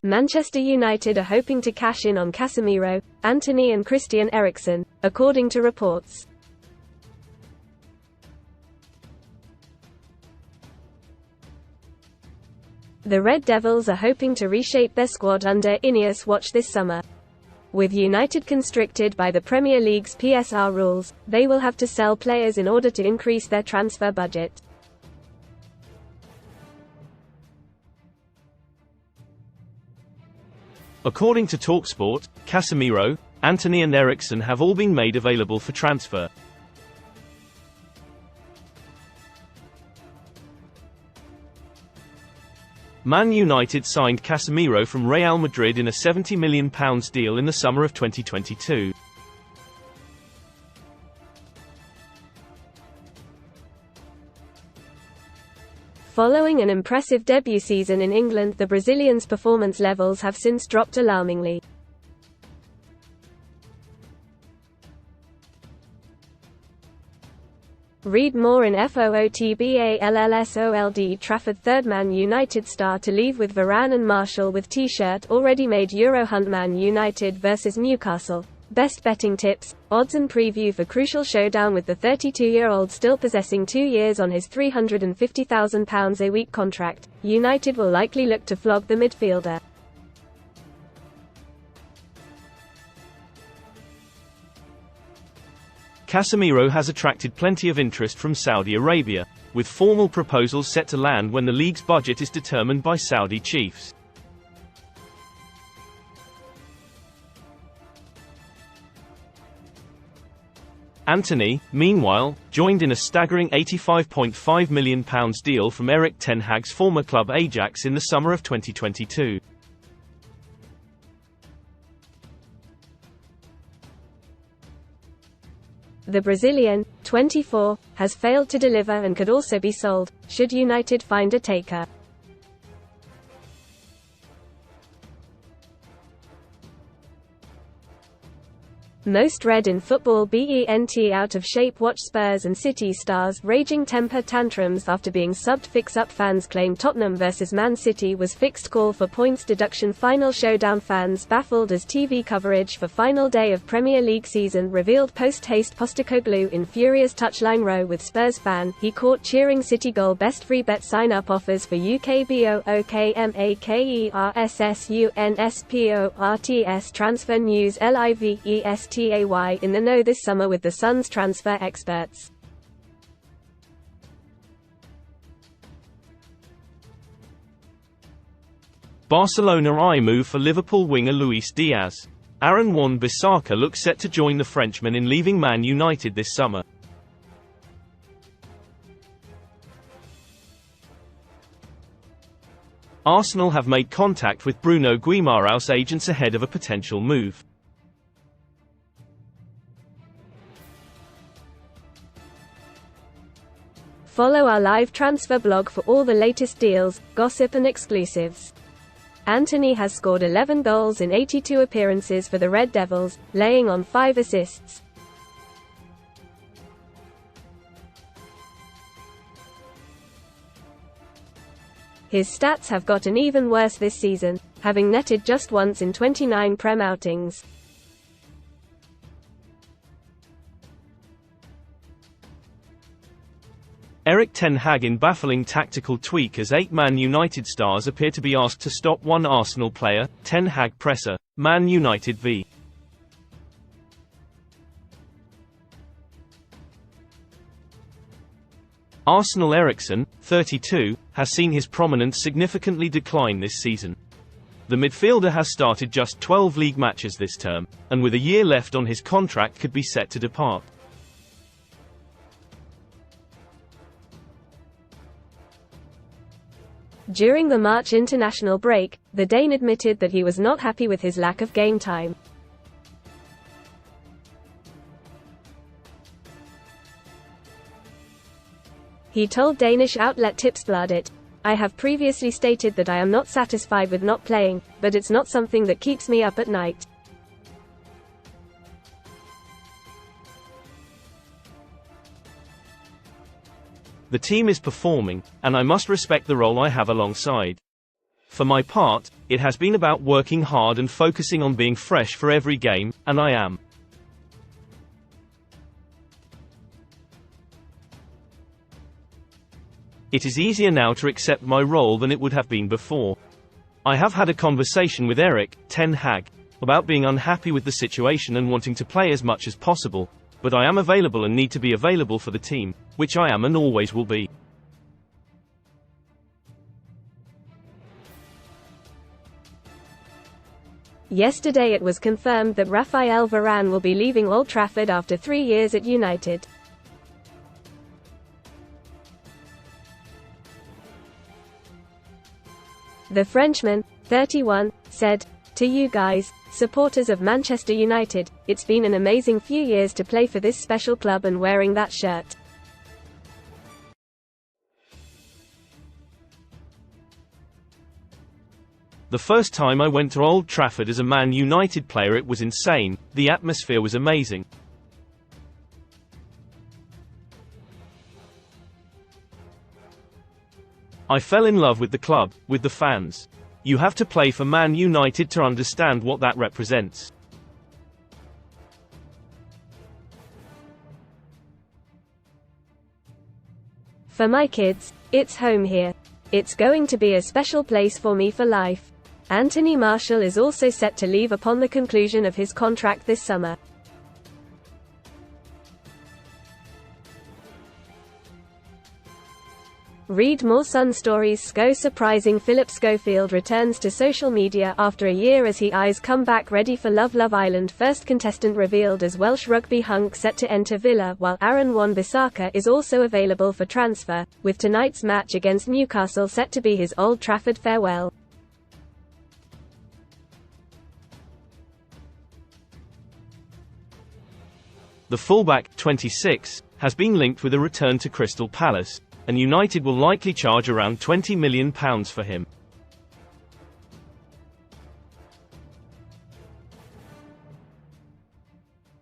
Manchester United are hoping to cash in on Casemiro, Antony and Christian Eriksen, according to reports. The Red Devils are hoping to reshape their squad under Ineos watch this summer. With United constricted by the Premier League's PSR rules, they will have to sell players in order to increase their transfer budget. According to TalkSport, Casemiro, Antony and Eriksen have all been made available for transfer. Man United signed Casemiro from Real Madrid in a £70 million deal in the summer of 2022. Following an impressive debut season in England, the Brazilian's performance levels have since dropped alarmingly. Read more in FOOTBALLSOLD Trafford. Third Man United star to leave with Varane and Martial with T-shirt already made. Eurohunt. Man United vs Newcastle. Best betting tips, odds and preview for crucial showdown with the 32-year-old still possessing 2 years on his £350,000 a week contract. United will likely look to flog the midfielder. Casemiro has attracted plenty of interest from Saudi Arabia, with formal proposals set to land when the league's budget is determined by Saudi chiefs. Antony, meanwhile, joined in a staggering £85.5 million deal from Erik ten Hag's former club Ajax in the summer of 2022. The Brazilian, 24, has failed to deliver and could also be sold, should United find a taker. Most read in football. BENT out of shape. Watch Spurs and City stars raging temper tantrums after being subbed. Fix-up fans claim Tottenham vs Man City was fixed. Call for points deduction. Final showdown. Fans baffled as TV coverage for final day of Premier League season revealed. Post-haste Postecoglou in furious touchline row with Spurs fan he caught cheering City goal. Best free bet sign up offers for UKBOOKMAKERSUNSPORTS transfer news. LIVESTAY in the know this summer with the Suns transfer experts. Barcelona eye move for Liverpool winger Luis Diaz. Aaron Wan-Bissaka looks set to join the Frenchman in leaving Man United this summer. Arsenal have made contact with Bruno Guimaraes agents ahead of a potential move. Follow our live transfer blog for all the latest deals, gossip and exclusives. Antony has scored 11 goals in 82 appearances for the Red Devils, laying on 5 assists. His stats have gotten even worse this season, having netted just once in 29 Prem outings. Erik ten Hag in baffling tactical tweak as 8 Man United stars appear to be asked to stop one Arsenal player. Ten Hag presser, Man United v. Arsenal. Eriksen, 32, has seen his prominence significantly decline this season. The midfielder has started just 12 league matches this term, and with a year left on his contract could be set to depart. During the March international break, the Dane admitted that he was not happy with his lack of game time. He told Danish outlet Tipsbladet, "I have previously stated that I am not satisfied with not playing, but it's not something that keeps me up at night." The team is performing, and I must respect the role I have alongside. For my part, It has been about working hard and focusing on being fresh for every game, and I am. It is easier now to accept my role than it would have been before. I have had a conversation with Erik ten Hag about being unhappy with the situation and wanting to play as much as possible, but I am available and need to be available for the team, which I am and always will be. Yesterday it was confirmed that Raphael Varane will be leaving Old Trafford after 3 years at United. The Frenchman, 31, said, "To you guys, supporters of Manchester United, it's been an amazing few years to play for this special club and wearing that shirt. The first time I went to Old Trafford as a Man United player, it was insane. The atmosphere was amazing. I fell in love with the club, with the fans. You have to play for Man United to understand what that represents." For my kids, it's home here. It's going to be a special place for me for life. Anthony Martial is also set to leave upon the conclusion of his contract this summer. Read more Sun stories. Surprising Philip Schofield returns to social media after a year as he eyes comeback ready for Love Island. First contestant revealed as Welsh rugby hunk set to enter Villa, while Aaron Wan-Bissaka is also available for transfer, with tonight's match against Newcastle set to be his Old Trafford farewell. The fullback, 26, has been linked with a return to Crystal Palace, and United will likely charge around £20 million for him.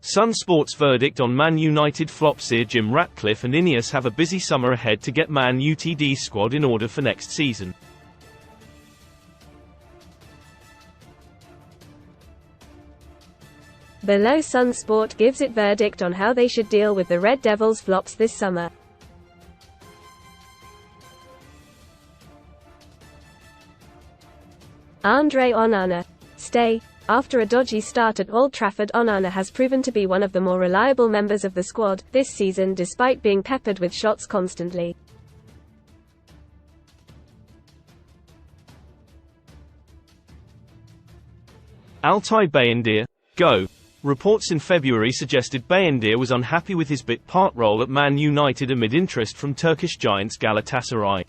Sun Sports' verdict on Man United flop Sir Jim Ratcliffe and Ineos have a busy summer ahead to get Man UTD's squad in order for next season. Below, Sun Sport gives it verdict on how they should deal with the Red Devils' flops this summer. Andre Onana. Stay. After a dodgy start at Old Trafford, Onana has proven to be one of the more reliable members of the squad this season, despite being peppered with shots constantly. Altay Bayındır, go. Reports in February suggested Bayındır was unhappy with his bit part role at Man United amid interest from Turkish giants Galatasaray.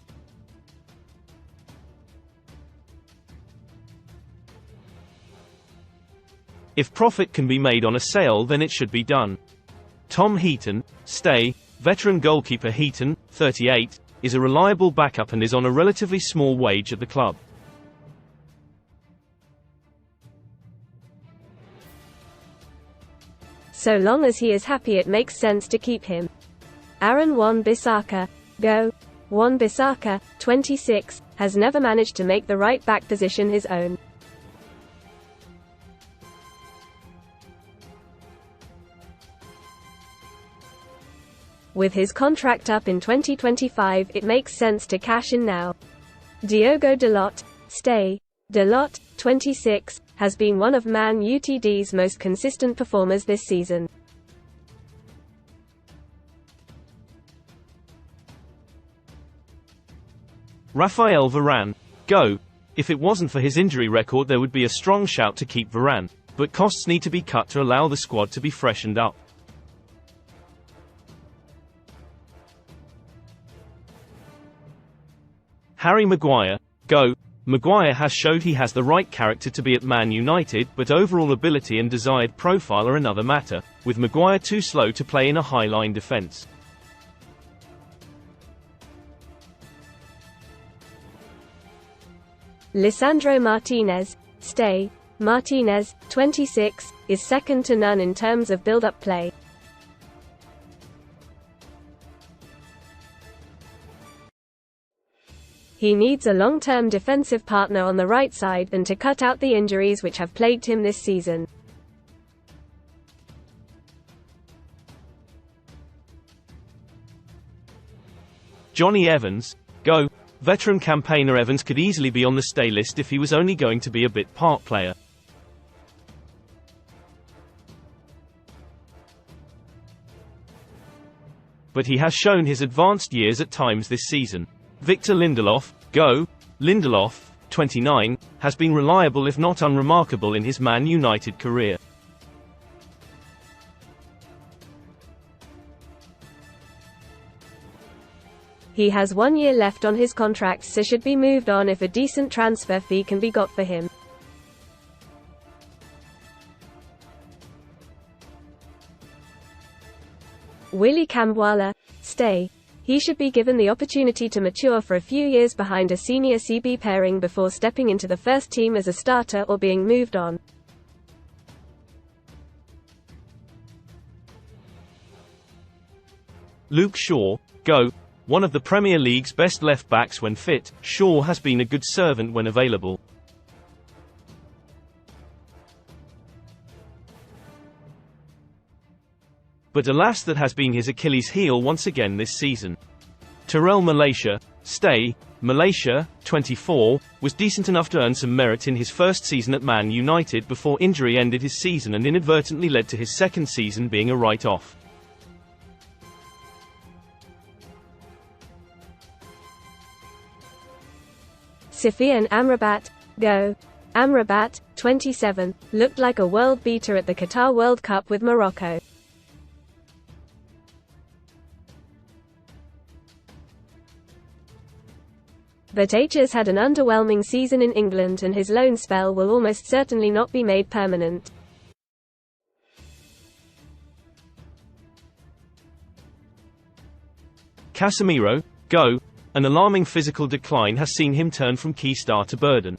If profit can be made on a sale, then it should be done. Tom Heaton, stay. Veteran goalkeeper Heaton, 38, is a reliable backup and is on a relatively small wage at the club. So long as he is happy, it makes sense to keep him. Aaron Wan-Bissaka, go. Wan-Bissaka, 26, has never managed to make the right back position his own. With his contract up in 2025, it makes sense to cash in now. Diogo Dalot, stay. Dalot, 26, has been one of Man UTD's most consistent performers this season. Raphael Varane, go. If it wasn't for his injury record, there would be a strong shout to keep Varane, but costs need to be cut to allow the squad to be freshened up. Harry Maguire, go. Maguire has showed he has the right character to be at Man United, but overall ability and desired profile are another matter, with Maguire too slow to play in a high-line defence. Lisandro Martinez, stay. Martinez, 26, is second to none in terms of build-up play. He needs a long-term defensive partner on the right side, and to cut out the injuries which have plagued him this season. Johnny Evans, go. Veteran campaigner Evans could easily be on the stay list if he was only going to be a bit part player. But he has shown his advanced years at times this season. Victor Lindelof, go. Lindelof, 29, has been reliable if not unremarkable in his Man United career. He has 1 year left on his contract, so should be moved on if a decent transfer fee can be got for him. Willy Kambwala, stay. He should be given the opportunity to mature for a few years behind a senior CB pairing before stepping into the first team as a starter or being moved on. Luke Shaw, go. One of the Premier League's best left-backs when fit, Shaw has been a good servant when available. But alas, that has been his Achilles heel once again this season. Terrell Malaysia, stay. Malaysia, 24, was decent enough to earn some merit in his first season at Man United before injury ended his season and inadvertently led to his second season being a write-off. Sufyan Amrabat, go. Amrabat, 27, looked like a world beater at the Qatar World Cup with Morocco. But H has had an underwhelming season in England and his loan spell will almost certainly not be made permanent. Casemiro, go. An alarming physical decline has seen him turn from key star to burden.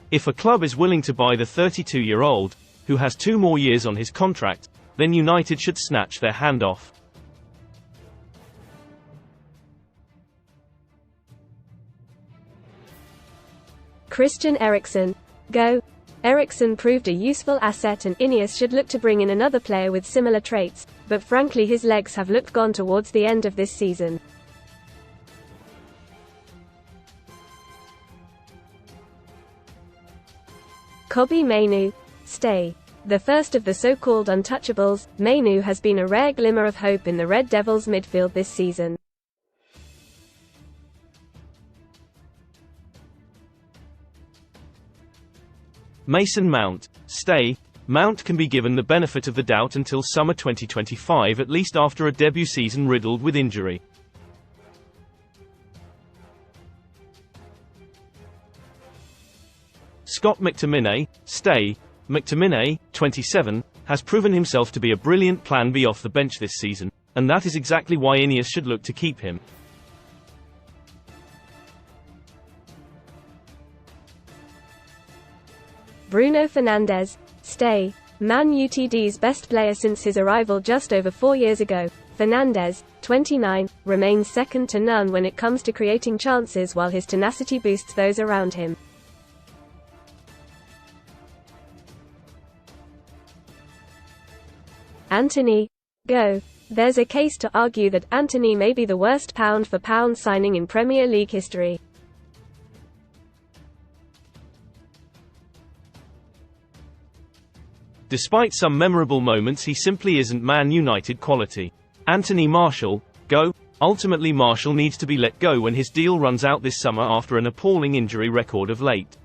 If a club is willing to buy the 32-year-old, who has 2 more years on his contract, then United should snatch their hand off. Christian Eriksen, go. Eriksen proved a useful asset and Ineos should look to bring in another player with similar traits, but frankly his legs have looked gone towards the end of this season. Kobbie Mainoo, stay. The first of the so-called untouchables, Mainoo has been a rare glimmer of hope in the Red Devils midfield this season. Mason Mount, stay. Mount can be given the benefit of the doubt until summer 2025, at least after a debut season riddled with injury. Scott McTominay, stay. McTominay, 27, has proven himself to be a brilliant plan B off the bench this season, and that is exactly why Ineos should look to keep him. Bruno Fernandes, stay. Man Utd's best player since his arrival just over 4 years ago, Fernandes, 29, remains second to none when it comes to creating chances while his tenacity boosts those around him. Antony, go. There's a case to argue that Antony may be the worst pound-for-pound signing in Premier League history. Despite some memorable moments, he simply isn't Man United quality. Anthony Martial, go. Ultimately Martial needs to be let go when his deal runs out this summer after an appalling injury record of late.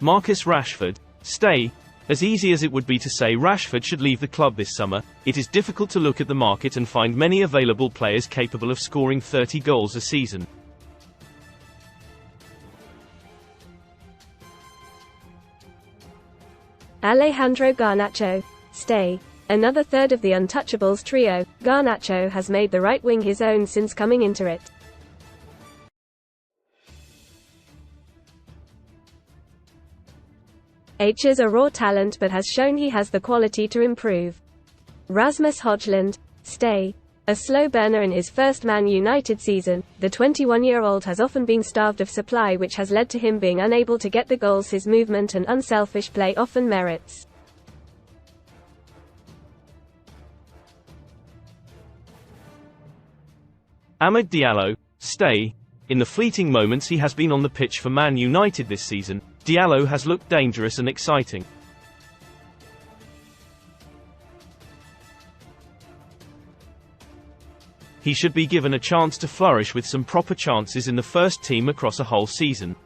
Marcus Rashford, stay. As easy as it would be to say Rashford should leave the club this summer, it is difficult to look at the market and find many available players capable of scoring 30 goals a season. Alejandro Garnacho, stay. Another third of the untouchables trio, Garnacho has made the right wing his own since coming into it. H is a raw talent but has shown he has the quality to improve. Rasmus Højlund, stay. A slow burner in his first Man United season, the 21-year-old has often been starved of supply, which has led to him being unable to get the goals his movement and unselfish play often merits. Amad Diallo, stay. In the fleeting moments he has been on the pitch for Man United this season, Diallo has looked dangerous and exciting. He should be given a chance to flourish with some proper chances in the first team across a whole season.